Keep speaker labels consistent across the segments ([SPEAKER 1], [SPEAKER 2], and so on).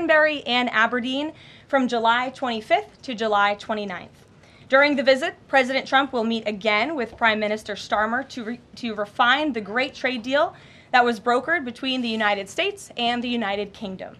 [SPEAKER 1] Sunbury and Aberdeen from July 25th to July 29th. During the visit, President Trump will meet again with Prime Minister Starmer to refine the great trade deal that was brokered between the United States and the United Kingdom.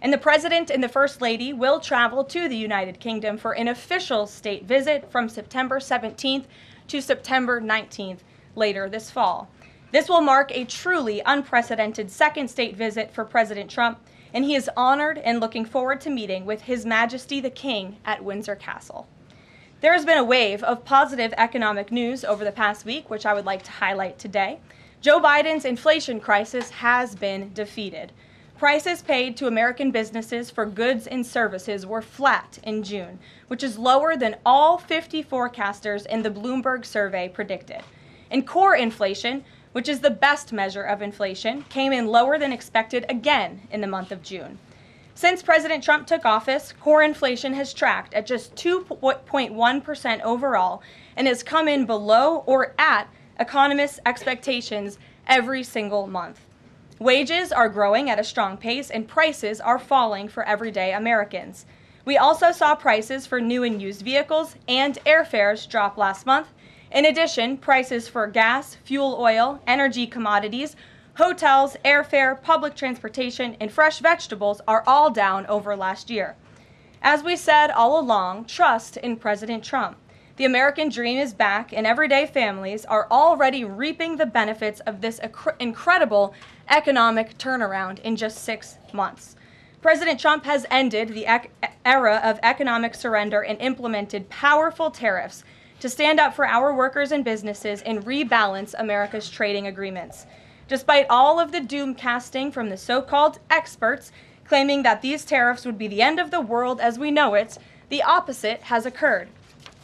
[SPEAKER 1] And the President and the First Lady will travel to the United Kingdom for an official state visit from September 17th to September 19th later this fall. This will mark a truly unprecedented second state visit for President Trump, and he is honored and looking forward to meeting with His Majesty the King at Windsor Castle. There has been a wave of positive economic news over the past week, which I would like to highlight today. Joe Biden's inflation crisis has been defeated. Prices paid to American businesses for goods and services were flat in June, which is lower than all 50 forecasters in the Bloomberg survey predicted. And core inflation, which is the best measure of inflation, came in lower than expected again in the month of June. Since President Trump took office, core inflation has tracked at just 2.1% overall and has come in below or at economists' expectations every single month. Wages are growing at a strong pace and prices are falling for everyday Americans. We also saw prices for new and used vehicles and airfares drop last month. In addition, prices for gas, fuel oil, energy commodities, hotels, airfare, public transportation, and fresh vegetables are all down over last year. As we said all along, trust in President Trump. The American dream is back, and everyday families are already reaping the benefits of this incredible economic turnaround in just 6 months. President Trump has ended the era of economic surrender and implemented powerful tariffs to stand up for our workers and businesses and rebalance America's trading agreements. Despite all of the doom casting from the so-called experts claiming that these tariffs would be the end of the world as we know it, the opposite has occurred.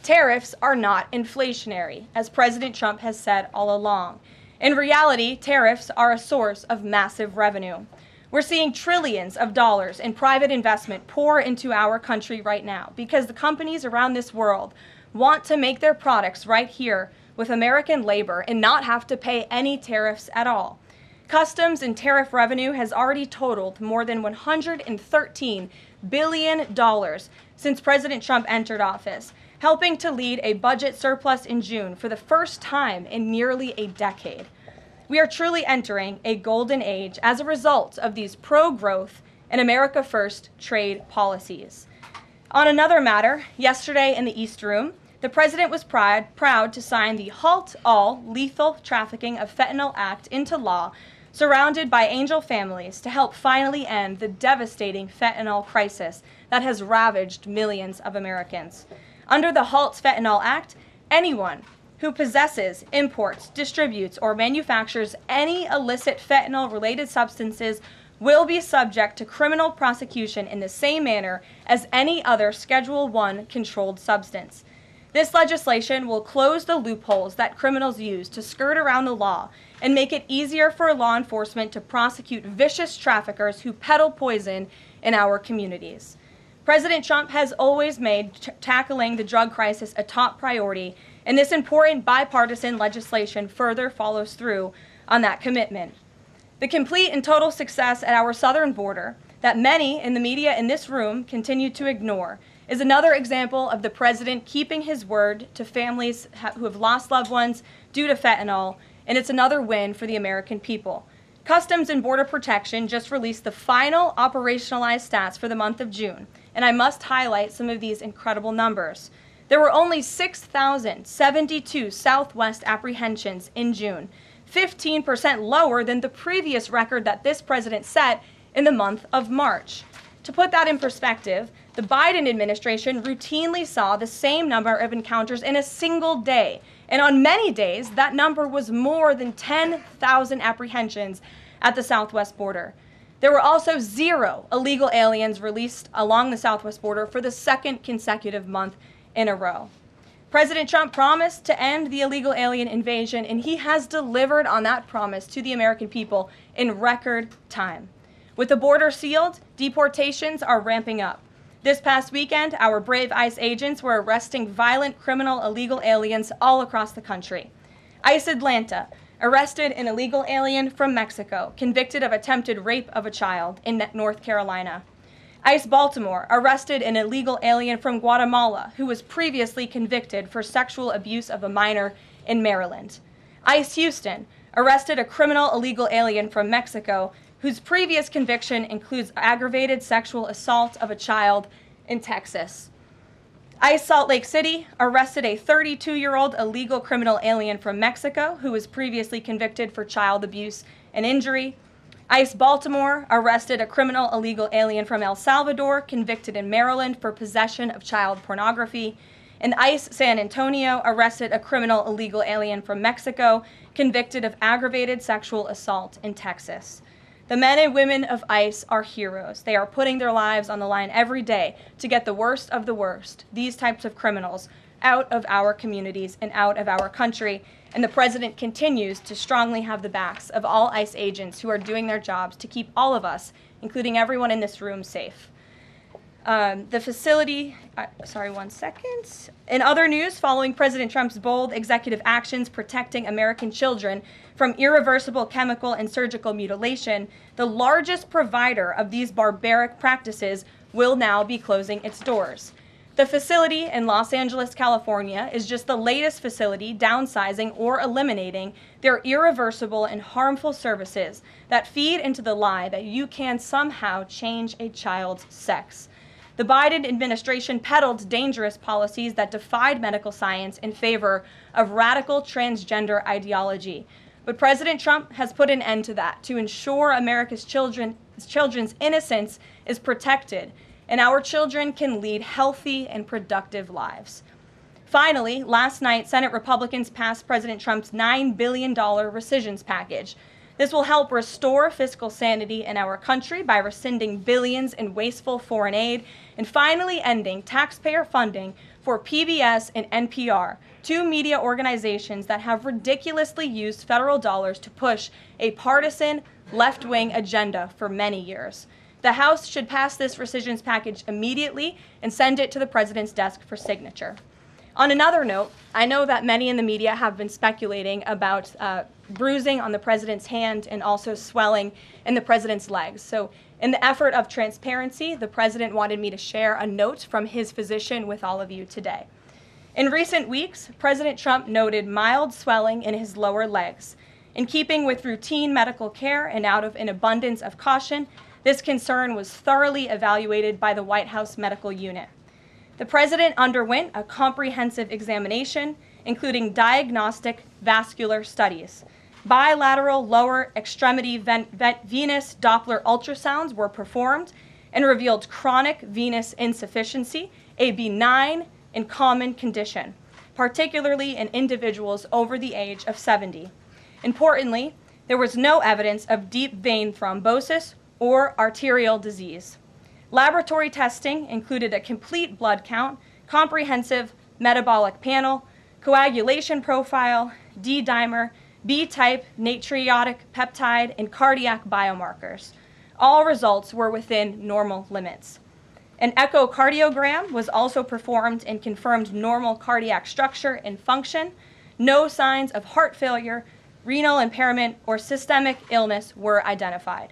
[SPEAKER 1] Tariffs are not inflationary, as President Trump has said all along. In reality, tariffs are a source of massive revenue. We're seeing trillions of dollars in private investment pour into our country right now because the companies around this world want to make their products right here with American labor and not have to pay any tariffs at all. Customs and tariff revenue has already totaled more than $113 billion since President Trump entered office, helping to lead a budget surplus in June for the first time in nearly a decade. We are truly entering a golden age as a result of these pro-growth and America First trade policies. On another matter, yesterday in the East Room, the President was proud to sign the Halt All Lethal Trafficking of Fentanyl Act into law, surrounded by angel families to help finally end the devastating fentanyl crisis that has ravaged millions of Americans. Under the Halt Fentanyl Act, anyone who possesses, imports, distributes, or manufactures any illicit fentanyl-related substances will be subject to criminal prosecution in the same manner as any other Schedule I controlled substance. This legislation will close the loopholes that criminals use to skirt around the law and make it easier for law enforcement to prosecute vicious traffickers who peddle poison in our communities. President Trump has always made tackling the drug crisis a top priority, and this important bipartisan legislation further follows through on that commitment. The complete and total success at our southern border that many in the media in this room continue to ignore is another example of the president keeping his word to families who have lost loved ones due to fentanyl, and it's another win for the American people. Customs and Border Protection just released the final operationalized stats for the month of June, and I must highlight some of these incredible numbers. There were only 6,072 Southwest apprehensions in June, 15% lower than the previous record that this president set in the month of March. To put that in perspective, the Biden administration routinely saw the same number of encounters in a single day, and on many days, that number was more than 10,000 apprehensions at the Southwest border. There were also 0 illegal aliens released along the Southwest border for the second consecutive month in a row. President Trump promised to end the illegal alien invasion, and he has delivered on that promise to the American people in record time. With the border sealed, deportations are ramping up. This past weekend, our brave ICE agents were arresting violent criminal illegal aliens all across the country. ICE Atlanta arrested an illegal alien from Mexico, convicted of attempted rape of a child in North Carolina. ICE Baltimore arrested an illegal alien from Guatemala who was previously convicted for sexual abuse of a minor in Maryland. ICE Houston arrested a criminal illegal alien from Mexico whose previous conviction includes aggravated sexual assault of a child in Texas. ICE Salt Lake City arrested a 32-year-old illegal criminal alien from Mexico who was previously convicted for child abuse and injury. ICE Baltimore arrested a criminal illegal alien from El Salvador convicted in Maryland for possession of child pornography. And ICE San Antonio arrested a criminal illegal alien from Mexico convicted of aggravated sexual assault in Texas. The men and women of ICE are heroes. They are putting their lives on the line every day to get the worst of the worst, these types of criminals, out of our communities and out of our country. And the president continues to strongly have the backs of all ICE agents who are doing their jobs to keep all of us, including everyone in this room, safe. The facility, one second. In other news, following President Trump's bold executive actions protecting American children from irreversible chemical and surgical mutilation, the largest provider of these barbaric practices will now be closing its doors. The facility in Los Angeles, California, is just the latest facility downsizing or eliminating their irreversible and harmful services that feed into the lie that you can somehow change a child's sex. The Biden administration peddled dangerous policies that defied medical science in favor of radical transgender ideology. But President Trump has put an end to that to ensure America's children's innocence is protected and our children can lead healthy and productive lives. Finally, last night, Senate Republicans passed President Trump's $9 billion Recisions package. This will help restore fiscal sanity in our country by rescinding billions in wasteful foreign aid and finally ending taxpayer funding for PBS and NPR, two media organizations that have ridiculously used federal dollars to push a partisan left-wing agenda for many years. The House should pass this Recisions package immediately and send it to the president's desk for signature. On another note, I know that many in the media have been speculating about bruising on the president's hand and also swelling in the president's legs. So in the effort of transparency, the president wanted me to share a note from his physician with all of you today. In recent weeks, President Trump noted mild swelling in his lower legs. In keeping with routine medical care and out of an abundance of caution, this concern was thoroughly evaluated by the White House medical unit. The president underwent a comprehensive examination, including diagnostic vascular studies. Bilateral lower extremity venous Doppler ultrasounds were performed and revealed chronic venous insufficiency, a benign and common condition, particularly in individuals over the age of 70. Importantly, there was no evidence of deep vein thrombosis or arterial disease. Laboratory testing included a complete blood count, comprehensive metabolic panel, coagulation profile, D-dimer, B-type natriuretic peptide, and cardiac biomarkers. All results were within normal limits. An echocardiogram was also performed and confirmed normal cardiac structure and function. No signs of heart failure, renal impairment, or systemic illness were identified.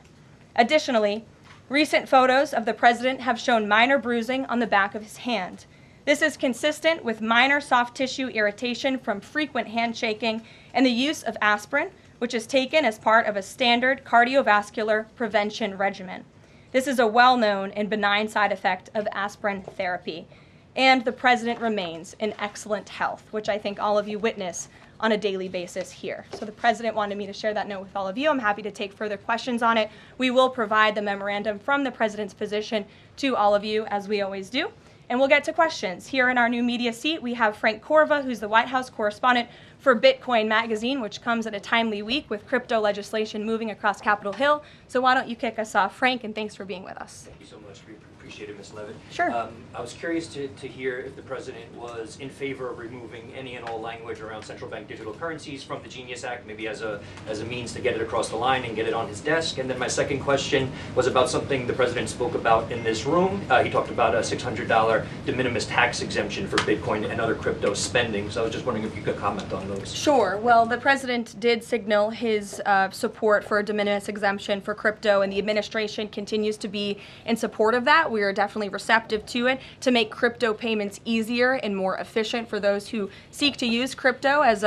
[SPEAKER 1] Additionally, recent photos of the president have shown minor bruising on the back of his hand. This is consistent with minor soft tissue irritation from frequent handshaking and the use of aspirin, which is taken as part of a standard cardiovascular prevention regimen. This is a well-known and benign side effect of aspirin therapy. And the president remains in excellent health, which I think all of you witness on a daily basis here. So the president wanted me to share that note with all of you. I'm happy to take further questions on it. We will provide the memorandum from the president's physician to all of you, as we always do. And we'll get to questions. Here in our new media seat, we have Frank Corva, who's the White House correspondent for Bitcoin Magazine, which comes at a timely week with crypto legislation moving across Capitol Hill. So why don't you kick us off, Frank, and thanks for being with us.
[SPEAKER 2] Thank you so much. We appreciate it, Ms. Leavitt.
[SPEAKER 1] Sure.
[SPEAKER 2] I was curious to hear if the president was in favor of removing any and all language around central bank digital currencies from the Genius Act, maybe as a means to get it across the line and get it on his desk. And then my second question was about something the president spoke about in this room. He talked about a $600 de minimis tax exemption for Bitcoin and other crypto spending. So I was just wondering if you could comment on John Lewis?
[SPEAKER 1] Sure. Well, the president did signal his support for a de minimis exemption for crypto, and the administration continues to be in support of that. We are definitely receptive to it to make crypto payments easier and more efficient for those who seek to use crypto as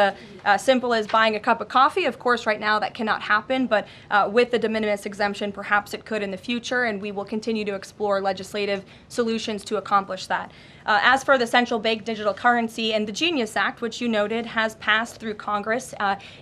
[SPEAKER 1] simple as buying a cup of coffee. Of course, right now that cannot happen, but with the de minimis exemption, perhaps it could in the future, and we will continue to explore legislative solutions to accomplish that. As for the central bank digital currency and the Genius Act, which you noted has passed through Congress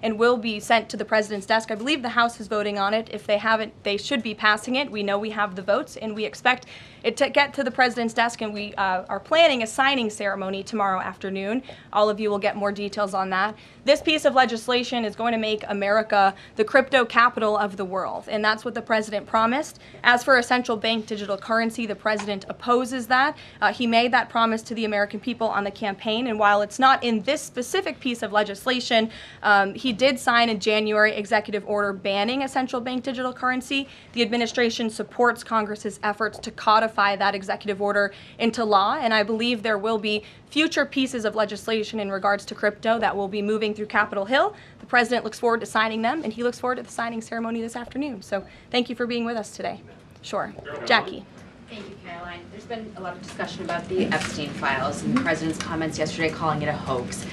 [SPEAKER 1] and will be sent to the president's desk. I believe the House is voting on it. If they haven't, they should be passing it. We know we have the votes, and we expect it to get to the president's desk, and we are planning a signing ceremony tomorrow afternoon. All of you will get more details on that. This piece of legislation is going to make America the crypto capital of the world, and that's what the president promised. As for a central bank digital currency, the president opposes that. He made that promise to the American people on the campaign, and while it's not in this specific piece of legislation, he did sign a January executive order banning a central bank digital currency. The administration supports Congress's efforts to codify that executive order into law, and I believe there will be future pieces of legislation in regards to crypto that will be moving through Capitol Hill. The president looks forward to signing them, and he looks forward to the signing ceremony this afternoon. So thank you for being with us today. Sure. Jackie.
[SPEAKER 3] Thank you, Karoline. There's been a lot of discussion about the Epstein files and the president's comments yesterday calling it a hoax.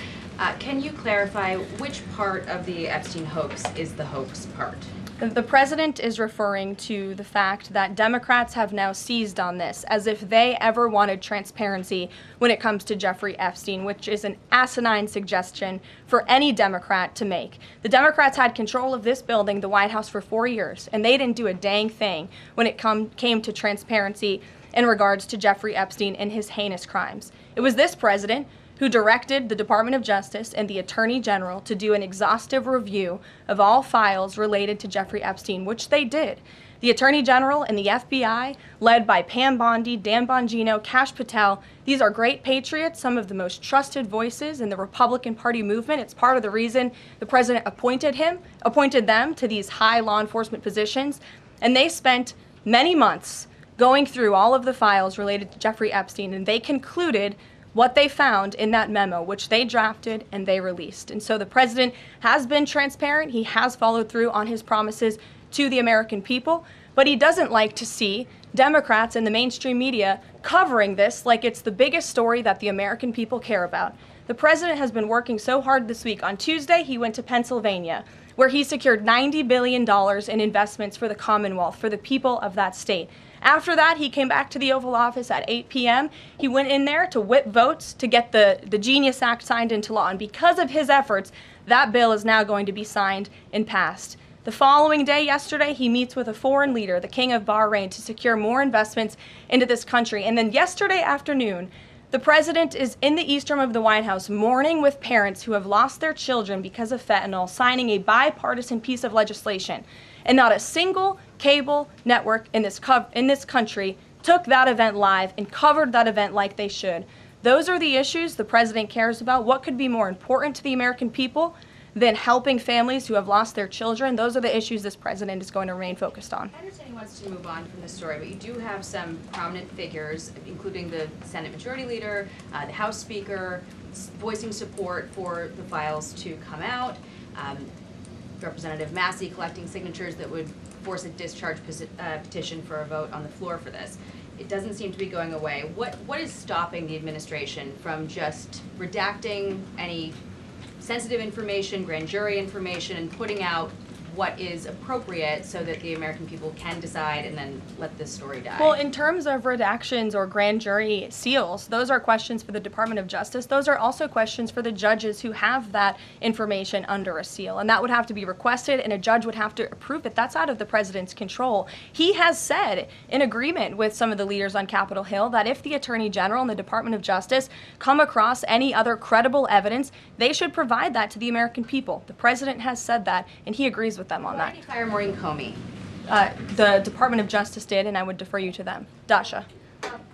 [SPEAKER 3] Can you clarify which part of the Epstein hoax is the hoax part?
[SPEAKER 1] The president is referring to the fact that Democrats have now seized on this as if they ever wanted transparency when it comes to Jeffrey Epstein, which is an asinine suggestion for any Democrat to make. The Democrats had control of this building, the White House, for 4 years, and they didn't do a dang thing when it came to transparency in regards to Jeffrey Epstein and his heinous crimes. It was this president who directed the Department of Justice and the Attorney General to do an exhaustive review of all files related to Jeffrey Epstein, which they did. The Attorney General and the FBI, led by Pam Bondi, Dan Bongino, Kash Patel, these are great patriots, some of the most trusted voices in the Republican Party movement. It's part of the reason the president appointed them to these high law enforcement positions, and they spent many months going through all of the files related to Jeffrey Epstein, and they concluded what they found in that memo, which they drafted and they released. And so the president has been transparent. He has followed through on his promises to the American people, but he doesn't like to see Democrats and the mainstream media covering this like it's the biggest story that the American people care about. The president has been working so hard this week. On Tuesday, he went to Pennsylvania, where he secured $90 billion in investments for the Commonwealth, for the people of that state. After that, he came back to the Oval Office at 8 p.m. He went in there to whip votes to get the Genius Act signed into law. And because of his efforts, that bill is now going to be signed and passed. The following day, yesterday, he meets with a foreign leader, the King of Bahrain, to secure more investments into this country. And then yesterday afternoon, the president is in the East Room of the White House mourning with parents who have lost their children because of fentanyl, signing a bipartisan piece of legislation. And not a single cable network in this country took that event live and covered that event like they should. Those are the issues the president cares about. What could be more important to the American people than helping families who have lost their children? Those are the issues this president is going to remain focused on.
[SPEAKER 3] I understand he wants to move on from this story, but you do have some prominent figures, including the Senate Majority Leader, the House Speaker, voicing support for the files to come out. Representative Massey collecting signatures that would force a discharge petition for a vote on the floor for this. It doesn't seem to be going away. What is stopping the administration from just redacting any sensitive information, grand jury information, and putting out what is appropriate so that the American people can decide and then let this story die?
[SPEAKER 1] Well, in terms of redactions or grand jury seals, those are questions for the Department of Justice. Those are also questions for the judges who have that information under a seal. And that would have to be requested, and a judge would have to approve it. That's out of the president's control. He has said, in agreement with some of the leaders on Capitol Hill, that if the Attorney General and the Department of Justice come across any other credible evidence, they should provide that to the American people. The president has said that, and he agrees with them on that.
[SPEAKER 3] Why did you fire Maureen Comey?
[SPEAKER 1] The Department of Justice did, and I would defer you to them. Dasha.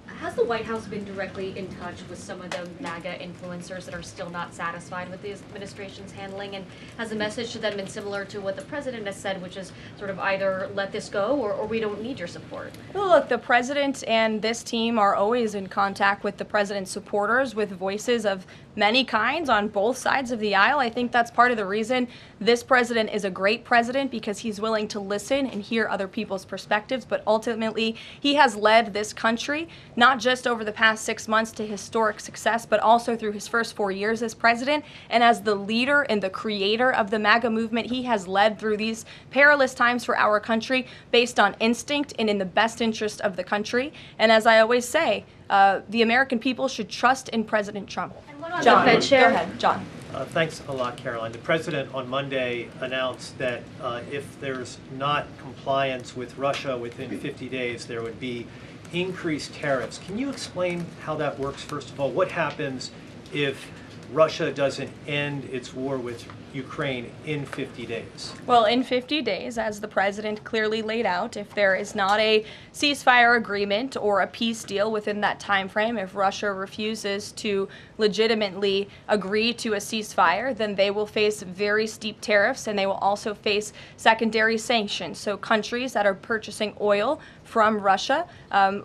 [SPEAKER 4] How Has the White House been directly in touch with some of the NAGA influencers that are still not satisfied with the administration's handling? And has the message to them been similar to what the president has said, which is sort of either let this go or we don't need your support?
[SPEAKER 1] Well, look, the president and this team are always in contact with the president's supporters, with voices of many kinds on both sides of the aisle. I think that's part of the reason this president is a great president, because he's willing to listen and hear other people's perspectives. But ultimately, he has led this country, not just over the past 6 months to historic success, but also through his first 4 years as president. And as the leader and the creator of the MAGA movement, he has led through these perilous times for our country based on instinct and in the best interest of the country. And as I always say, the American people should trust in President Trump.
[SPEAKER 4] John,
[SPEAKER 1] Go ahead, John.
[SPEAKER 5] Thanks a lot, Karoline. The president on Monday announced that if there's not compliance with Russia within 50 days, there would be increased tariffs. Can you explain how that works, first of all? What happens if Russia doesn't end its war with Ukraine in 50 days?
[SPEAKER 1] Well, in 50 days, as the president clearly laid out, if there is not a ceasefire agreement or a peace deal within that time frame, if Russia refuses to legitimately agree to a ceasefire, then they will face very steep tariffs, and they will also face secondary sanctions. So countries that are purchasing oil from Russia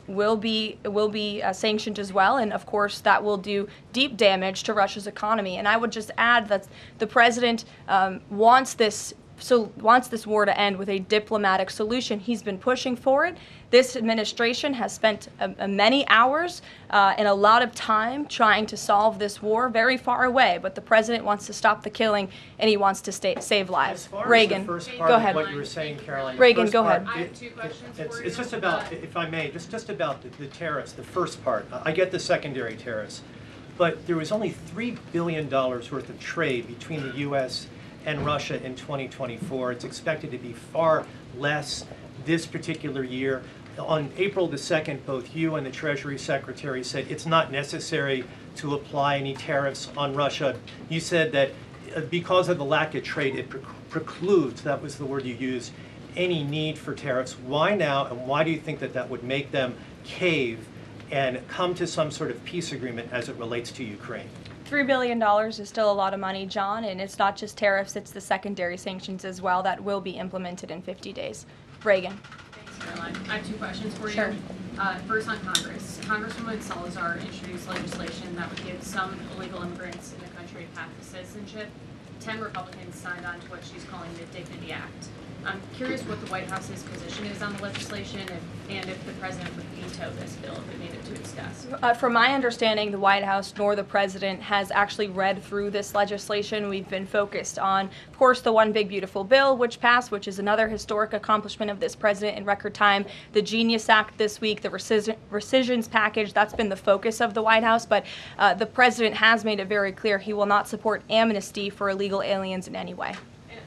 [SPEAKER 1] will be sanctioned as well, and of course that will do deep damage to Russia's economy. And I would just add that the president wants this war to end with a diplomatic solution. He's been pushing for it. This administration has spent many hours and a lot of time trying to solve this war very far away, but the president wants to stop the killing and he wants to save lives.
[SPEAKER 5] As far
[SPEAKER 1] Reagan,
[SPEAKER 5] as the first part
[SPEAKER 1] go
[SPEAKER 5] of
[SPEAKER 1] ahead.
[SPEAKER 5] what you were saying, Karoline.
[SPEAKER 1] Reagan, go ahead.
[SPEAKER 6] I have two questions for you.
[SPEAKER 5] It's just about, if I may, just about the tariffs, the first part. I get the secondary tariffs, but there was only $3 billion worth of trade between the U.S. and Russia in 2024. It's expected to be far less this particular year. On April the 2nd, both you and the Treasury Secretary said it's not necessary to apply any tariffs on Russia. You said that because of the lack of trade, it precludes, that was the word you used, any need for tariffs. Why now, and why do you think that that would make them cave and come to some sort of peace agreement as it relates to Ukraine?
[SPEAKER 1] $3 billion is still a lot of money, John, and it's not just tariffs, it's the secondary sanctions as well that will be implemented in 50 days. Reagan.
[SPEAKER 6] Thanks, Caroline. I have two questions for
[SPEAKER 1] Sure.
[SPEAKER 6] you. First on Congress. Congresswoman Salazar introduced legislation that would give some illegal immigrants in the country a path to citizenship. 10 Republicans signed on to what she's calling the Dignity Act. I'm curious what the White House's position is on the legislation and if the president would veto this bill if it made it to its desk.
[SPEAKER 1] From my understanding, the White House nor the president has actually read through this legislation. We've been focused on, of course, the One Big Beautiful Bill, which passed, which is another historic accomplishment of this president in record time. The Genius Act this week, the Recisions package, that's been the focus of the White House. But the president has made it very clear he will not support amnesty for illegal aliens in any way.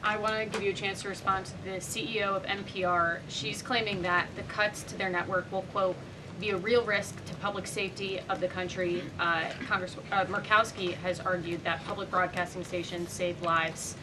[SPEAKER 6] I want to give you a chance to respond to the CEO of NPR. She's claiming that the cuts to their network will, quote, be a real risk to public safety of the country. Murkowski has argued that public broadcasting stations save lives.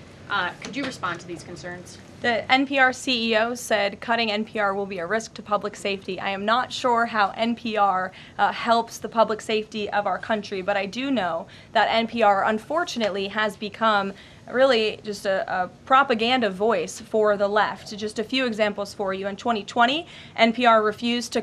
[SPEAKER 6] Could you respond to these concerns?
[SPEAKER 1] The NPR CEO said cutting NPR will be a risk to public safety. I am not sure how NPR helps the public safety of our country, but I do know that NPR, unfortunately, has become really just a propaganda voice for the left. Just a few examples for you. In 2020, NPR refused to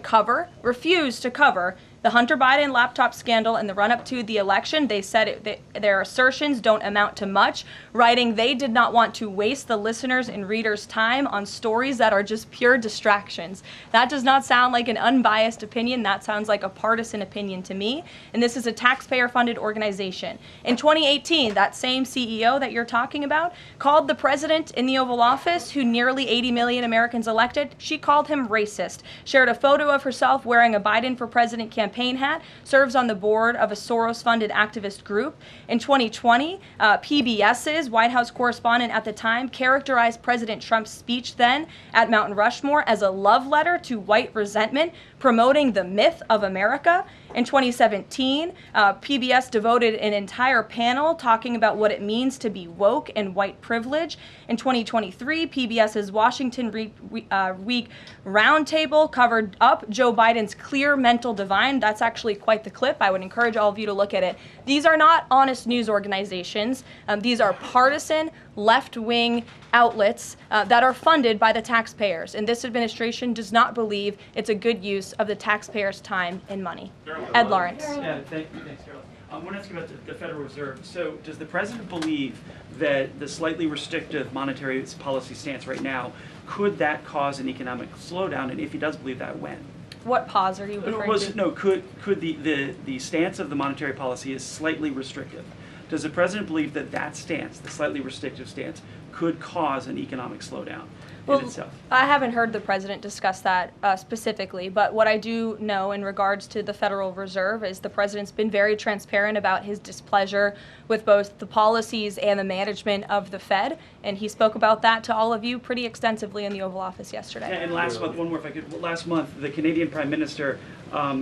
[SPEAKER 1] cover the Hunter Biden laptop scandal in the run-up to the election. They said their assertions don't amount to much, writing they did not want to waste the listeners' and readers' time on stories that are just pure distractions. That does not sound like an unbiased opinion. That sounds like a partisan opinion to me. And this is a taxpayer-funded organization. In 2018, that same CEO that you're talking about called the president in the Oval Office, who nearly 80 million Americans elected, she called him racist, shared a photo of herself wearing a Biden for President campaign hat, serves on the board of a Soros-funded activist group. In 2020, PBS's White House correspondent at the time characterized President Trump's speech then at Mount Rushmore as a love letter to white resentment, promoting the myth of America. In 2017, PBS devoted an entire panel talking about what it means to be woke and white privilege. In 2023, PBS's Washington Week Roundtable covered up Joe Biden's clear mental divide. That's actually quite the clip. I would encourage all of you to look at it. These are not honest news organizations. These are partisan, left-wing outlets that are funded by the taxpayers. And this administration does not believe it's a good use of the taxpayers' time and money. Ed Lawrence.
[SPEAKER 7] Yeah, thanks, Carol. I want to ask you about the Federal Reserve. So does the president believe that the slightly restrictive monetary policy stance right now, could that cause an economic slowdown? And if he does believe that, when?
[SPEAKER 1] What pause are you referring to?
[SPEAKER 7] No, could the stance of the monetary policy is slightly restrictive? Does the president believe that that stance, the slightly restrictive stance, could cause an economic slowdown in itself?
[SPEAKER 1] I haven't heard the president discuss that specifically, but what I do know in regards to the Federal Reserve is the president's been very transparent about his displeasure with both the policies and the management of the Fed, and he spoke about that to all of you pretty extensively in the Oval Office yesterday.
[SPEAKER 7] Yeah, and last month, one more if I could, last month the Canadian Prime Minister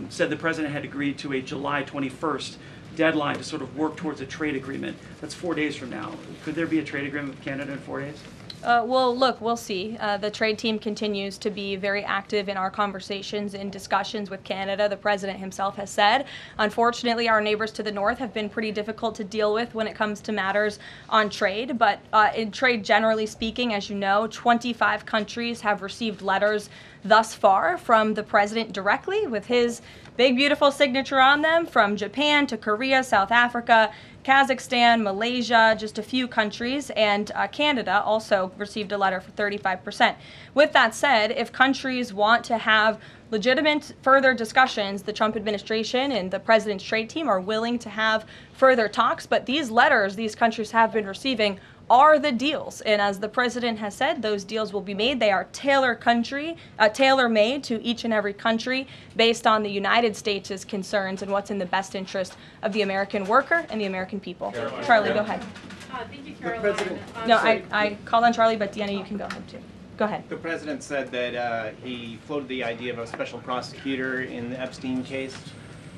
[SPEAKER 7] said the president had agreed to a July 21st deadline to sort of work towards a trade agreement. That's 4 days from now. Could there be a trade agreement with Canada in 4 days?
[SPEAKER 1] Well, look, we'll see. The trade team continues to be very active in our conversations and discussions with Canada. The president himself has said, unfortunately, our neighbors to the north have been pretty difficult to deal with when it comes to matters on trade. But in trade, generally speaking, as you know, 25 countries have received letters thus far from the president directly with his big, beautiful signature on them, from Japan to Korea, South Africa, Kazakhstan, Malaysia, just a few countries, and Canada also received a letter for 35%. With that said, if countries want to have legitimate further discussions, the Trump administration and the president's trade team are willing to have further talks, but these letters these countries have been receiving are the deals. And as the president has said, those deals will be made. They are tailor-made to each and every country based on the United States' concerns and what's in the best interest of the American worker and the American people.
[SPEAKER 8] Caroline.
[SPEAKER 1] Charlie, go ahead.
[SPEAKER 6] Thank you, Caroline.
[SPEAKER 1] No, I called on Charlie, but Deanna, you can go ahead too. Go ahead.
[SPEAKER 8] The president said that he floated the idea of a special prosecutor in the Epstein case.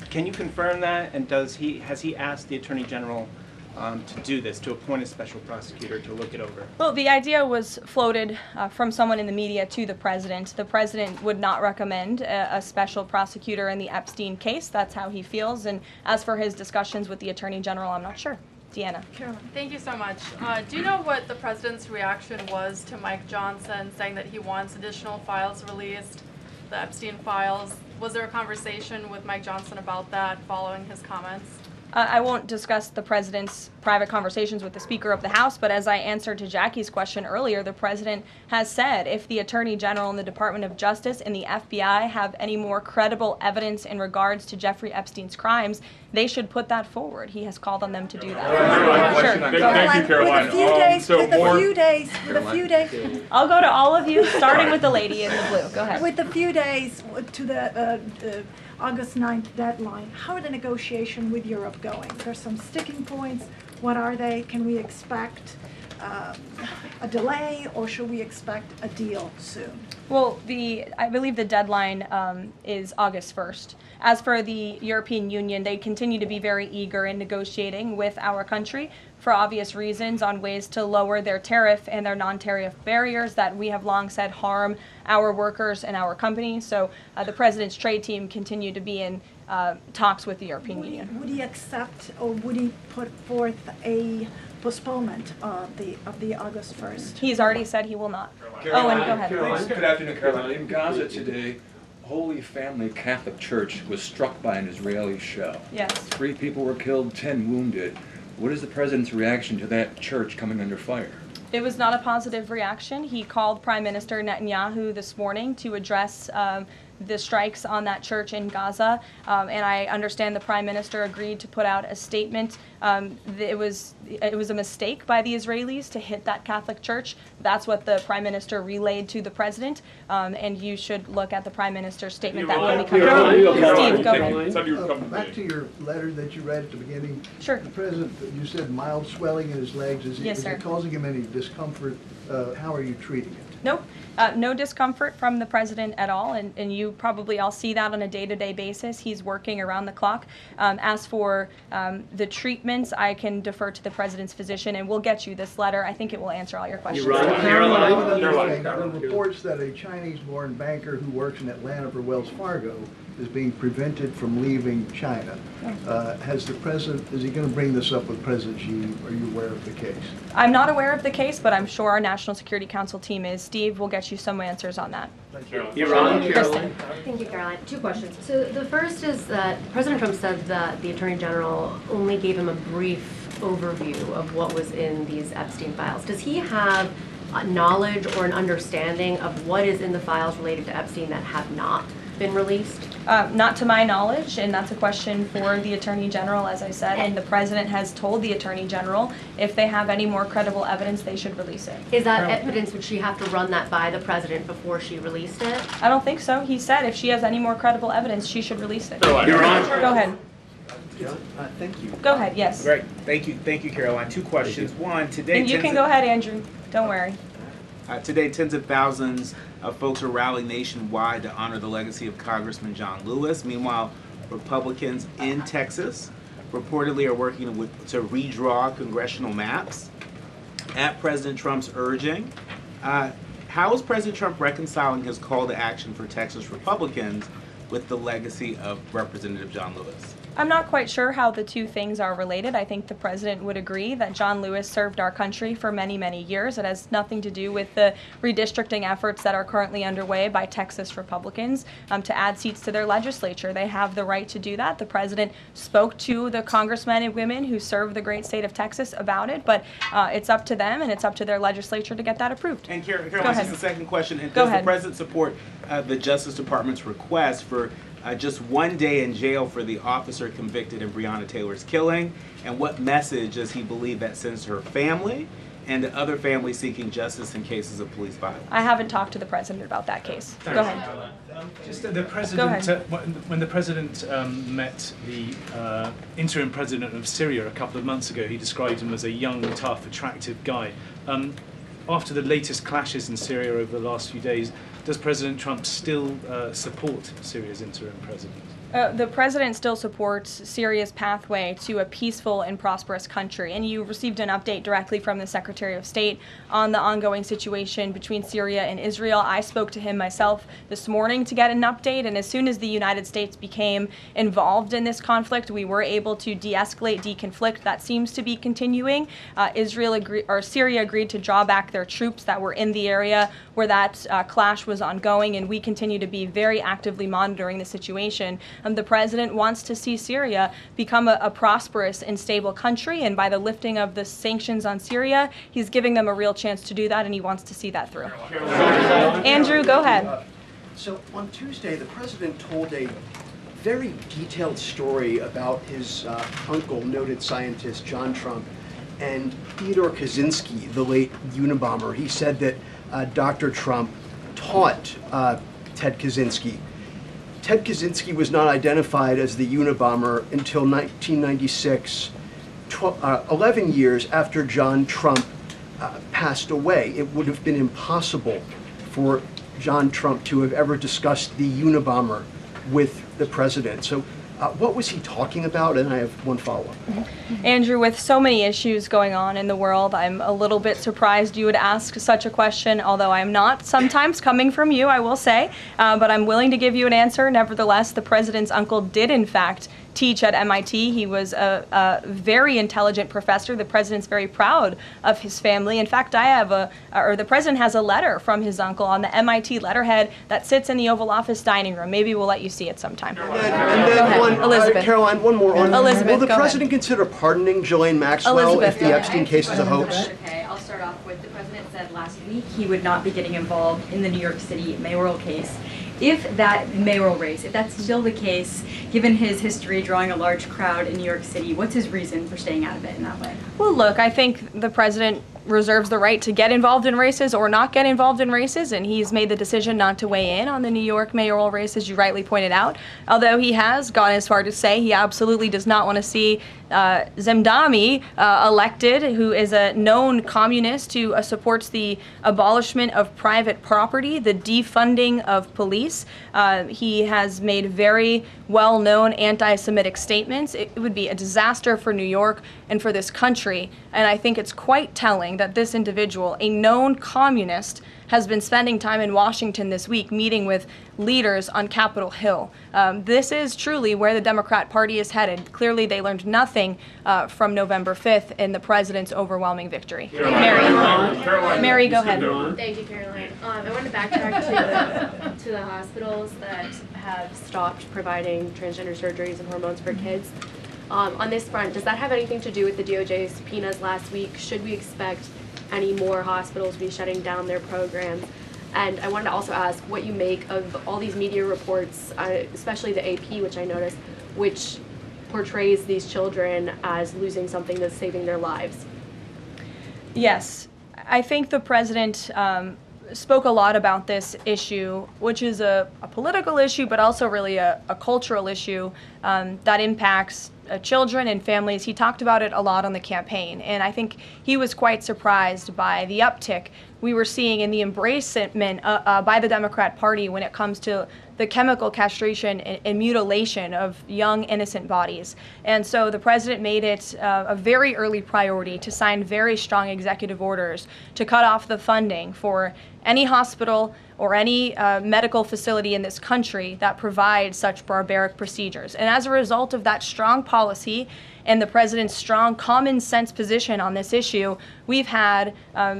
[SPEAKER 8] Can you confirm that? And has he asked the Attorney General to do this, to appoint a special prosecutor to look it over?
[SPEAKER 1] Well, the idea was floated from someone in the media to the president. The president would not recommend a special prosecutor in the Epstein case. That's how he feels. And as for his discussions with the Attorney General, I'm not sure. Deanna.
[SPEAKER 9] Thank you so much. Do you know what the president's reaction was to Mike Johnson saying that he wants additional files released, the Epstein files? Was there a conversation with Mike Johnson about that following his comments?
[SPEAKER 1] I won't discuss the president's private conversations with the Speaker of the House, but as I answered to Jackie's question earlier, the president has said if the Attorney General and the Department of Justice and the FBI have any more credible evidence in regards to Jeffrey Epstein's crimes, they should put that forward. He has called on them to do that.
[SPEAKER 8] Sure.
[SPEAKER 10] Thank you, Caroline.
[SPEAKER 11] With a few days.
[SPEAKER 1] I'll go to all of you, starting with the lady in the blue. Go ahead.
[SPEAKER 11] With a few days to the August 9th deadline, how are the negotiations with Europe going? There's some sticking points. What are they? Can we expect a delay, or should we expect a deal soon?
[SPEAKER 1] Well, I believe the deadline is August 1st. As for the European Union, they continue to be very eager in negotiating with our country for obvious reasons on ways to lower their tariff and their non-tariff barriers that we have long said harm our workers and our companies. So the president's trade team continue to be in talks with the European Union.
[SPEAKER 11] Would he accept, or would he put forth a postponement of the August 1st?
[SPEAKER 1] He's already said he will not.
[SPEAKER 10] Caroline,
[SPEAKER 1] Owen, go ahead.
[SPEAKER 10] Caroline, good afternoon, Caroline. In Gaza today, Holy Family Catholic Church was struck by an Israeli shell.
[SPEAKER 1] Yes.
[SPEAKER 10] 3 people were killed, 10 wounded. What is the president's reaction to that church coming under fire?
[SPEAKER 1] It was not a positive reaction. He called Prime Minister Netanyahu this morning to address the strikes on that church in Gaza, and I understand the Prime Minister agreed to put out a statement. It was a mistake by the Israelis to hit that Catholic church. That's what the Prime Minister relayed to the President, and you should look at the Prime Minister's statement that will be coming out. Steve, go ahead.
[SPEAKER 12] Back to your letter that you read at the beginning.
[SPEAKER 1] Sure.
[SPEAKER 12] The President, you said mild swelling in his legs. Is
[SPEAKER 1] Yes, sir.
[SPEAKER 12] it causing him any discomfort? How are you treating it?
[SPEAKER 1] Nope. No discomfort from the president at all, and you probably all see that on a day-to-day basis. He's working around the clock. As for the treatments, I can defer to the president's physician, and we'll get you this letter. I think it will answer all your questions.
[SPEAKER 12] There are reports that a Chinese-born banker who works in Atlanta for Wells Fargo is being prevented from leaving China. Has the president, is he going to bring this up with President Xi? Are you aware of the case?
[SPEAKER 1] I'm not aware of the case, but I'm sure our National Security Council team is. Steve will get you some answers on that.
[SPEAKER 12] Thank you.
[SPEAKER 1] Kristen.
[SPEAKER 13] Thank you, Caroline. Two questions. So the first is that President Trump said that the Attorney General only gave him a brief overview of what was in these Epstein files. Does he have knowledge or an understanding of what is in the files related to Epstein that have not been released?
[SPEAKER 1] Not to my knowledge, and that's a question for the Attorney General, as I said, and the President has told the Attorney General if they have any more credible evidence, they should release it.
[SPEAKER 13] Is that evidence, would she have to run that by the President before she released it?
[SPEAKER 1] I don't think so. He said if she has any more credible evidence, she should release it.
[SPEAKER 14] Your Honor.
[SPEAKER 1] Go ahead.
[SPEAKER 14] Thank you.
[SPEAKER 1] Go ahead, yes.
[SPEAKER 14] Great. Thank you, Caroline. Two questions. One, today...
[SPEAKER 1] And you can go ahead, Andrew. Don't worry.
[SPEAKER 14] Today, tens of thousands of folks are rallying nationwide to honor the legacy of Congressman John Lewis. Meanwhile, Republicans in Texas reportedly are working to redraw congressional maps at President Trump's urging. How is President Trump reconciling his call to action for Texas Republicans with the legacy of Representative John Lewis?
[SPEAKER 1] I'm not quite sure how the two things are related. I think the president would agree that John Lewis served our country for many, many years. It has nothing to do with the redistricting efforts that are currently underway by Texas Republicans to add seats to their legislature. They have the right to do that. The president spoke to the congressmen and women who serve the great state of Texas about it, but it's up to them and it's up to their legislature to get that approved.
[SPEAKER 14] And Caroline, this is the second question. And
[SPEAKER 1] Go
[SPEAKER 14] does
[SPEAKER 1] ahead.
[SPEAKER 14] the president support the Justice Department's request for just 1 day in jail for the officer convicted in Breonna Taylor's killing? And what message does he believe that sends to her family and to other families seeking justice in cases of police violence?
[SPEAKER 1] I haven't talked to the president about that case. Go ahead.
[SPEAKER 15] Just the president, when the president met the interim president of Syria a couple of months ago, he described him as a young, tough, attractive guy. After the latest clashes in Syria over the last few days, does President Trump still support Syria's interim president?
[SPEAKER 1] The president still supports Syria's pathway to a peaceful and prosperous country, and you received an update directly from the Secretary of State on the ongoing situation between Syria and Israel. I spoke to him myself this morning to get an update, and as soon as the United States became involved in this conflict, we were able to de-escalate, de-conflict. That seems to be continuing. Syria agreed to draw back their troops that were in the area where that clash was ongoing, and we continue to be very actively monitoring the situation. The president wants to see Syria become a prosperous and stable country, and by the lifting of the sanctions on Syria, he's giving them a real chance to do that, and he wants to see that through. Andrew, go ahead.
[SPEAKER 16] So on Tuesday, the president told a very detailed story about his uncle, noted scientist John Trump, and Theodore Kaczynski, the late Unabomber. He said that Dr. Trump taught Ted Kaczynski. Ted Kaczynski was not identified as the Unabomber until 1996, 11 years after John Trump passed away. It would have been impossible for John Trump to have ever discussed the Unabomber with the president. So what was he talking about? And I have one follow-up.
[SPEAKER 1] Andrew, with so many issues going on in the world, I'm a little bit surprised you would ask such a question, although I'm not sometimes coming from you, I will say, but I'm willing to give you an answer. Nevertheless, the president's uncle did, in fact, teach at MIT. He was a very intelligent professor. The president's very proud of his family. In fact, the president has a letter from his uncle on the MIT letterhead that sits in the Oval Office dining room. Maybe we'll let you see it sometime.
[SPEAKER 16] And then
[SPEAKER 1] Elizabeth.
[SPEAKER 16] Caroline, one more on.
[SPEAKER 1] Elizabeth,
[SPEAKER 16] will the
[SPEAKER 1] go
[SPEAKER 16] president consider pardoning Ghislaine Maxwell if the Epstein case is a hoax?
[SPEAKER 17] Okay, I'll start off with the president said last week he would not be getting involved in the New York City mayoral case. If that mayoral race, if that's still the case, given his history drawing a large crowd in New York City, what's his reason for staying out of it in that way?
[SPEAKER 1] Well, look, I think the president reserves the right to get involved in races or not get involved in races, and he's made the decision not to weigh in on the New York mayoral race, as you rightly pointed out, although he has gone as far to say he absolutely does not want to see Zemdami elected, who is a known communist who supports the abolishment of private property, the defunding of police. He has made very well-known anti-Semitic statements. It would be a disaster for New York and for this country, and I think it's quite telling that this individual, a known communist, has been spending time in Washington this week meeting with leaders on Capitol Hill. This is truly where the Democrat Party is headed. Clearly, they learned nothing from November 5th in the president's overwhelming victory. Mary, go ahead.
[SPEAKER 18] Thank you, Karoline. I want to backtrack to the hospitals that have stopped providing transgender surgeries and hormones for kids. On this front, does that have anything to do with the DOJ's subpoenas last week? Should we expect any more hospitals be shutting down their programs? And I wanted to also ask what you make of all these media reports, especially the AP, which I noticed, which portrays these children as losing something that's saving their lives.
[SPEAKER 1] Yes, I think the president spoke a lot about this issue, which is a political issue, but also really a cultural issue that impacts children and families. He talked about it a lot on the campaign, and I think he was quite surprised by the uptick we were seeing in the embracement by the Democrat Party when it comes to the chemical castration and mutilation of young, innocent bodies. And so the president made it a very early priority to sign very strong executive orders to cut off the funding for any hospital or any medical facility in this country that provides such barbaric procedures. And as a result of that strong policy and the president's strong common sense position on this issue, we've had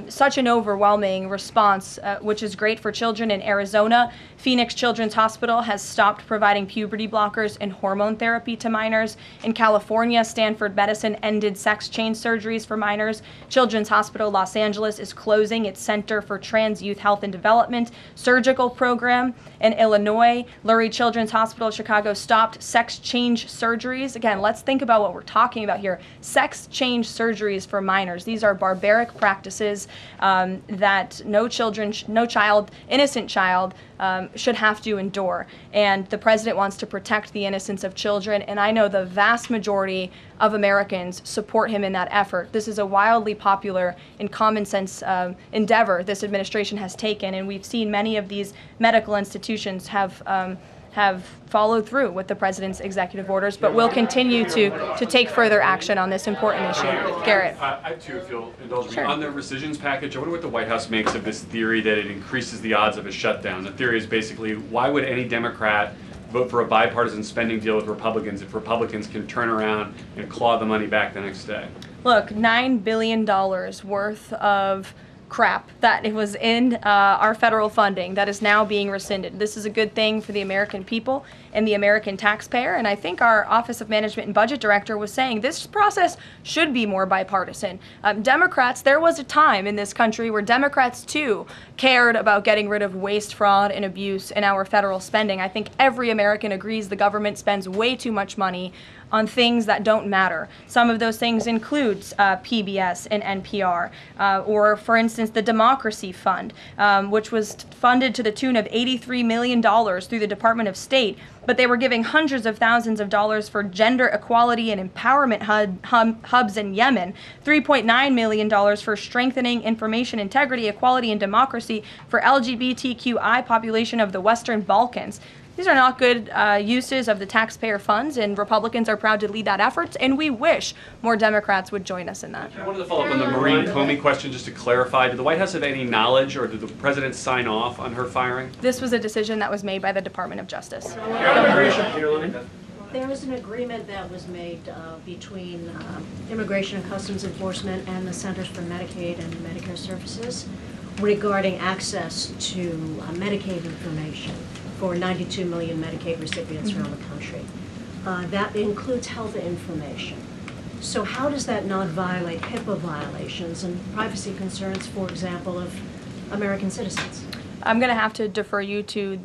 [SPEAKER 1] such an overwhelming response, which is great for children in Arizona. Phoenix Children's Hospital has stopped providing puberty blockers and hormone therapy to minors. In California, Stanford Medicine ended sex change surgeries for minors. Children's Hospital Los Angeles is closing its Center for Trans Youth Health and Development surgical program. In Illinois, Lurie Children's Hospital of Chicago stopped sex change surgeries. Again, let's think about what we're talking about here. Sex change surgeries for minors. These are barbaric practices that no child, innocent child, should have to endure. And the president wants to protect the innocence of children, and I know the vast majority of Americans support him in that effort. This is a wildly popular and common sense endeavor this administration has taken, and we've seen many of these medical institutions have followed through with the president's executive orders, but will continue to take further action on this important issue. Garrett.
[SPEAKER 19] I too, if you'll indulge me.
[SPEAKER 1] Sure.
[SPEAKER 19] On the Recisions package, I wonder what the White House makes of this theory that it increases the odds of a shutdown. The theory is basically, why would any Democrat vote for a bipartisan spending deal with Republicans if Republicans can turn around and claw the money back the next day?
[SPEAKER 1] Look, $9 billion worth of crap that it was in our federal funding that is now being rescinded. This is a good thing for the American people and the American taxpayer, and I think our Office of Management and Budget Director was saying this process should be more bipartisan. Democrats, there was a time in this country where Democrats too cared about getting rid of waste, fraud, and abuse in our federal spending. I think every American agrees the government spends way too much money on things that don't matter. Some of those things include PBS and NPR, or for instance, the Democracy Fund, which was funded to the tune of $83 million through the Department of State, but they were giving hundreds of thousands of dollars for gender equality and empowerment hubs in Yemen, $3.9 million for strengthening information integrity, equality, and democracy for LGBTQI population of the Western Balkans. These are not good uses of the taxpayer funds, and Republicans are proud to lead that effort, and we wish more Democrats would join us in that.
[SPEAKER 19] I wanted to follow up on the Maureen Comey question just to clarify. Did the White House have any knowledge, or did the president sign off on her firing?
[SPEAKER 1] This was a decision that was made by the Department of Justice.
[SPEAKER 20] There was an agreement that was made between Immigration and Customs Enforcement and the Centers for Medicaid and Medicare Services regarding access to Medicaid information for 92 million Medicaid recipients around the country. That includes health information. So how does that not violate HIPAA violations and privacy concerns, for example, of American citizens?
[SPEAKER 1] I'm going to have to defer you to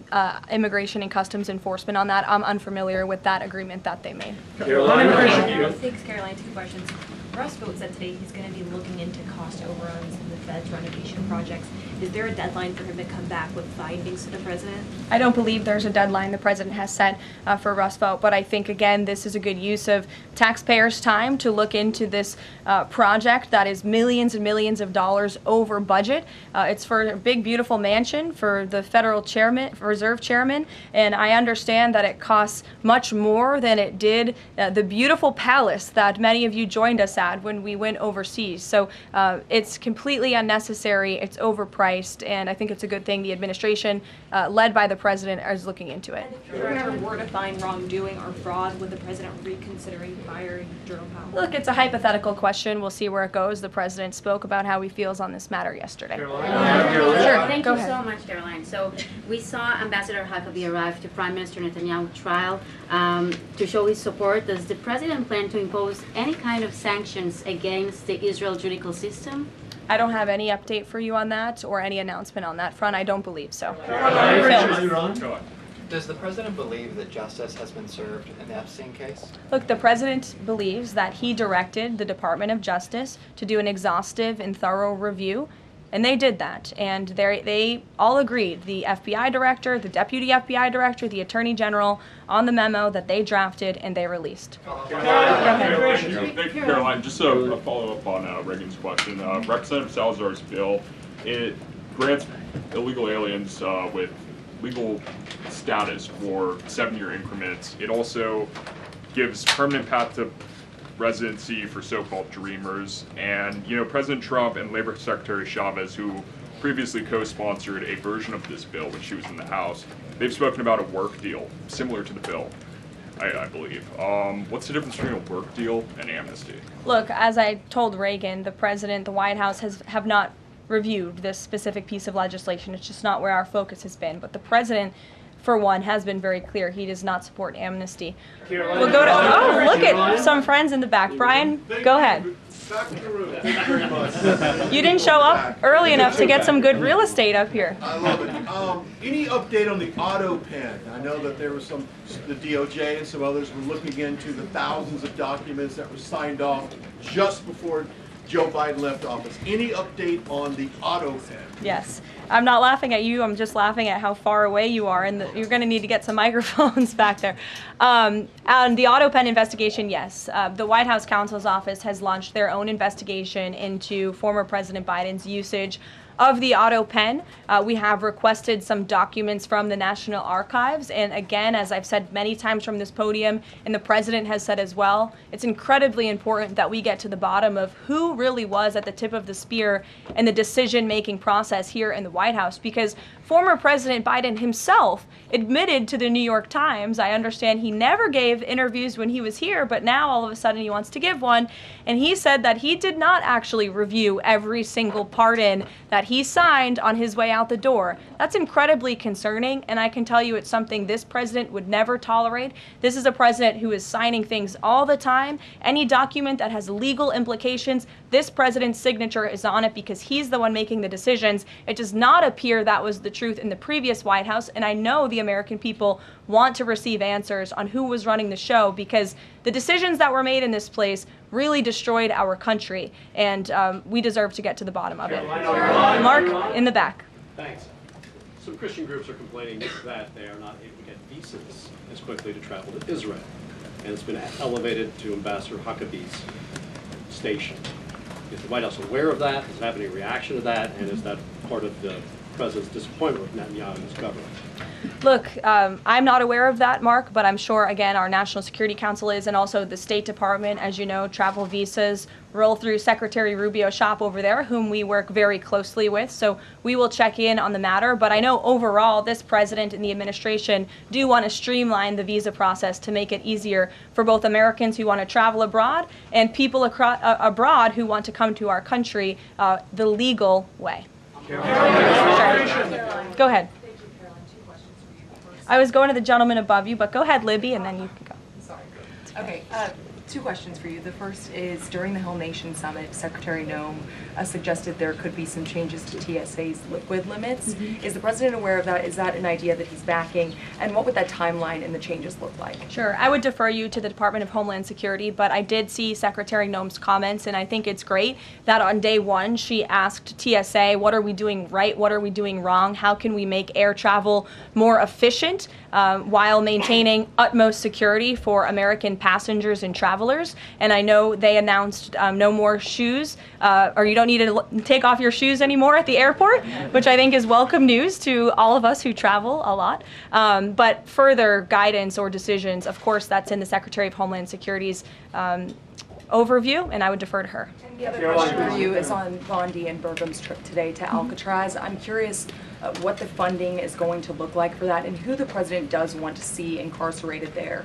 [SPEAKER 1] Immigration and Customs Enforcement on that. I'm unfamiliar with that agreement that they made.
[SPEAKER 3] Thanks, Karoline. Two questions.
[SPEAKER 17] Rusvo said today he's going to be looking into cost overruns in the Fed's renovation projects. Is there a deadline for him to come back with findings to the president?
[SPEAKER 1] I don't believe there's a deadline the president has set for Rusvo, but I think, again, this is a good use of taxpayers' time to look into this project that is millions and millions of dollars over budget. It's for a big, beautiful mansion for the federal chairman, reserve chairman, and I understand that it costs much more than it did the beautiful palace that many of you joined us at when we went overseas. So it's completely unnecessary, it's overpriced, and I think it's a good thing the administration, led by the president, is looking into it.
[SPEAKER 17] If there ever were to find wrongdoing or fraud, would the president reconsidering firing Jerome Powell?
[SPEAKER 1] Look, it's a hypothetical question. We'll see where it goes. The president spoke about how he feels on this matter yesterday.
[SPEAKER 21] Sure.
[SPEAKER 1] Thank
[SPEAKER 21] Thank you so much, Karoline. So we saw Ambassador Huckabee arrive to Prime Minister Netanyahu trial to show his support. Does the president plan to impose any kind of sanctions against the Israel judicial system?
[SPEAKER 1] I don't have any update for you on that or any announcement on that front. I don't believe so.
[SPEAKER 22] Does the president believe that justice has been served in the Epstein case?
[SPEAKER 1] Look, the president believes that he directed the Department of Justice to do an exhaustive and thorough review, and they did that. And they all agreed, the FBI director, the deputy FBI director, the attorney general, on the memo that they drafted and they released.
[SPEAKER 23] Thank you, Karoline. Just a follow-up on Reagan's question. Representative Salazar's bill, it grants illegal aliens with legal status for 7-year increments. It also gives permanent path to residency for so-called dreamers. And, you know, President Trump and Labor Secretary Chavez, who previously co-sponsored a version of this bill when she was in the House, they've spoken about a work deal similar to the bill, I believe. What's the difference between a work deal and amnesty?
[SPEAKER 1] Look, as I told Reagan, the president, the White House have not reviewed this specific piece of legislation. It's just not where our focus has been. But the president, for one, has been very clear he does not support amnesty. We'll go to, oh, look at some friends in the back. Brian, go ahead. You didn't show up early enough to get some good real estate up here.
[SPEAKER 24] I love it. Any update on the Autopen? I know that there was the DOJ and some others were looking into the thousands of documents that were signed off just before Joe Biden left office. Any update on the Autopen?
[SPEAKER 1] Yes. I'm not laughing at you. I'm just laughing at how far away you are, and you're going to need to get some microphones back there. On the Autopen investigation, yes. The White House counsel's office has launched their own investigation into former President Biden's usage of the Autopen. We have requested some documents from the National Archives, and again, as I've said many times from this podium, and the president has said as well, it's incredibly important that we get to the bottom of who really was at the tip of the spear in the decision-making process here in the White House, because former President Biden himself admitted to the New York Times, I understand he never gave interviews when he was here, but now all of a sudden he wants to give one, and he said that he did not actually review every single pardon that he signed on his way out the door. That's incredibly concerning, and I can tell you it's something this president would never tolerate. This is a president who is signing things all the time. Any document that has legal implications, this president's signature is on it because he's the one making the decisions. It does not appear that was the truth in the previous White House, and I know the American people want to receive answers on who was running the show, because the decisions that were made in this place really destroyed our country, and we deserve to get to the bottom of it. Mark, in the back.
[SPEAKER 25] Thanks. Some Christian groups are complaining that they are not able to get visas as quickly to travel to Israel, and it's been elevated to Ambassador Huckabee's station. Is the White House aware of that? Does it have any reaction to that? And is that part of the president's disappointment with Netanyahu's government?
[SPEAKER 1] Look, I'm not aware of that, Mark, but I'm sure, again, our National Security Council is, and also the State Department, as you know, travel visas roll through Secretary Rubio's shop over there, whom we work very closely with, so we will check in on the matter. But I know overall this president and the administration do want to streamline the visa process to make it easier for both Americans who want to travel abroad and people abroad who want to come to our country the legal way. Sure. Go ahead. I was going to the gentleman above you, but go ahead, Libby, and then you can go.
[SPEAKER 26] Sorry. Okay.
[SPEAKER 2] Two questions for you. The first is, during the Hill Nation Summit, Secretary Noem suggested there could be some changes to TSA's liquid limits. Is the President aware of that? Is that an idea that he's backing? And what would that timeline and the changes look like?
[SPEAKER 1] Sure. I would defer you to the Department of Homeland Security, but I did see Secretary Noem's comments, and I think it's great that on day one she asked TSA, what are we doing right? What are we doing wrong? How can we make air travel more efficient while maintaining utmost security for American passengers and travelers? And I know they announced no more shoes, or you don't need to take off your shoes anymore at the airport, which I think is welcome news to all of us who travel a lot. But further guidance or decisions, of course, that's in the Secretary of Homeland Security's overview, and I would defer to her.
[SPEAKER 2] And the other question for you is on Bondi and Burgum's trip today to Alcatraz. I'm curious what the funding is going to look like for that, and who the President does want to see incarcerated there,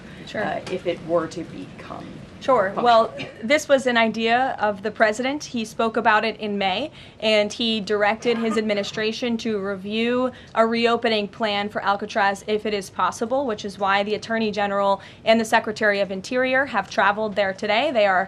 [SPEAKER 2] if it were to become.
[SPEAKER 1] Sure. Well, this was an idea of the President. He spoke about it in May, and he directed his administration to review a reopening plan for Alcatraz if it is possible, which is why the Attorney General and the Secretary of Interior have traveled there today. They are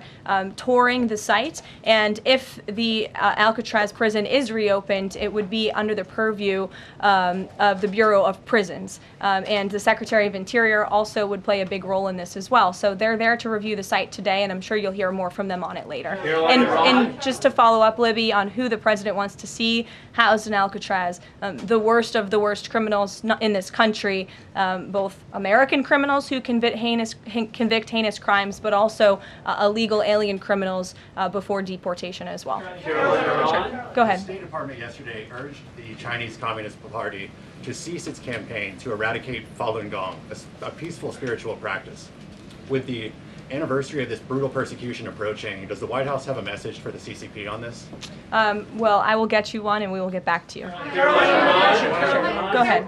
[SPEAKER 1] touring the site, and if the Alcatraz prison is reopened, it would be under the purview of the Bureau of Prisons, and the Secretary of Interior also would play a big role in this as well. So they're there to review the site today, and I'm sure you'll hear more from them on it later. And just to follow up, Libby, on who the President wants to see housed in Alcatraz, the worst of the worst criminals in this country, both American criminals who convict heinous crimes, but also illegal alien criminals before deportation as well.
[SPEAKER 4] Sure.
[SPEAKER 1] Go ahead.
[SPEAKER 4] The State Department yesterday urged the Chinese Communist Party to cease its campaign to eradicate Falun Gong, a peaceful spiritual practice. With the anniversary of this brutal persecution approaching, does the White House have a message for the CCP on this?
[SPEAKER 1] Well, I will get you one, and we will get back to you. Sure. Go ahead.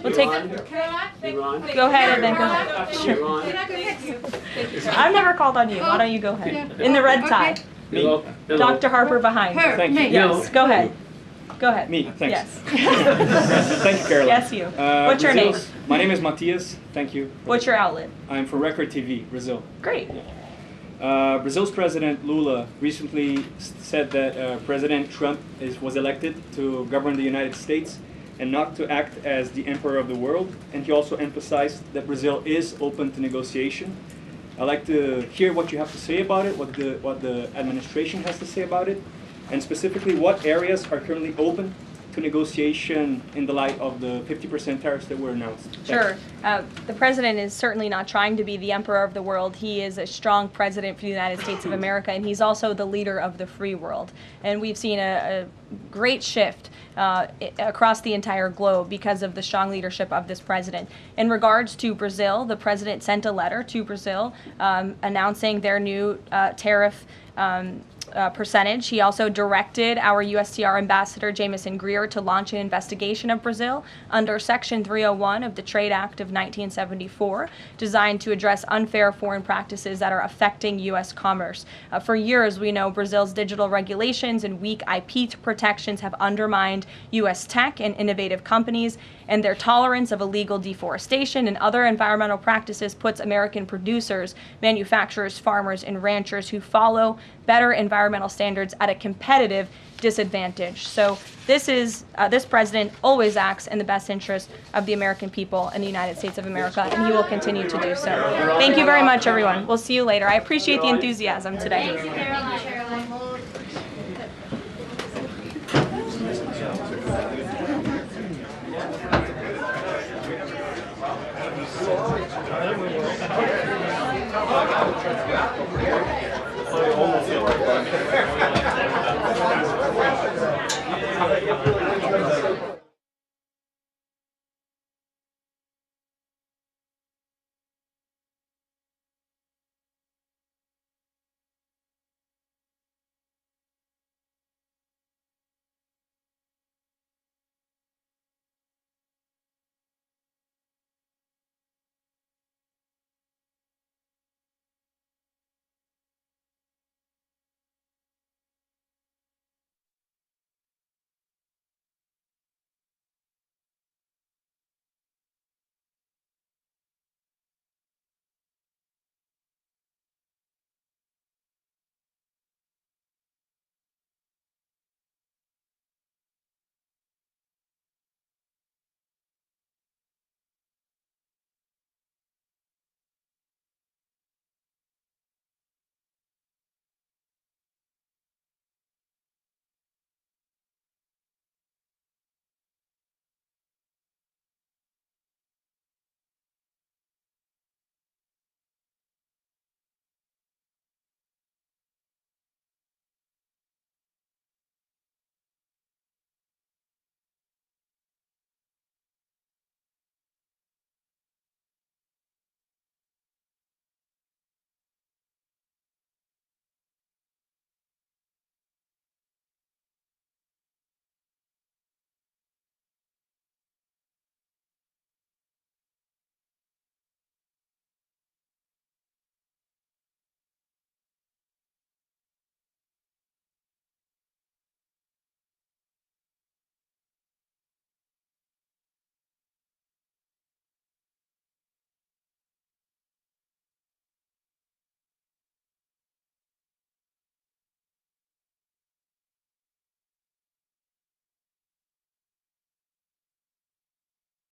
[SPEAKER 1] We'll take. Go ahead, and then go ahead. Sure. I've never called on you. Why don't you go ahead? In the red tie.
[SPEAKER 5] Hello.
[SPEAKER 1] Dr. Harper behind.
[SPEAKER 5] Thank you.
[SPEAKER 1] Yes. Go ahead. Go ahead.
[SPEAKER 5] Me, thanks.
[SPEAKER 1] Yes.
[SPEAKER 5] Thank you, Karoline.
[SPEAKER 1] Yes, you. What's your name?
[SPEAKER 5] My name is Matias. Thank you.
[SPEAKER 1] What's your outlet?
[SPEAKER 5] I'm from Record TV, Brazil.
[SPEAKER 1] Great.
[SPEAKER 5] Brazil's President Lula recently said that President Trump was elected to govern the United States and not to act as the emperor of the world. And he also emphasized that Brazil is open to negotiation. I'd like to hear what you have to say about it, what the administration has to say about it, and specifically what areas are currently open to negotiation in the light of the 50% tariffs that were announced.
[SPEAKER 1] Sure. The President is certainly not trying to be the emperor of the world. He is a strong president for the United States of America, and he's also the leader of the free world. And we've seen a great shift across the entire globe because of the strong leadership of this president. In regards to Brazil, the President sent a letter to Brazil announcing their new tariff percentage. He also directed our USTR Ambassador Jameson Greer to launch an investigation of Brazil under Section 301 of the Trade Act of 1974, designed to address unfair foreign practices that are affecting U.S. commerce. For years, we know Brazil's digital regulations and weak IP protections have undermined U.S. tech and innovative companies, and their tolerance of illegal deforestation and other environmental practices puts American producers, manufacturers, farmers, and ranchers who follow better environmental standards at a competitive disadvantage. So this president always acts in the best interest of the American people and the United States of America, and he will continue to do so. Thank you very much, everyone. We'll see you later. I appreciate the enthusiasm today.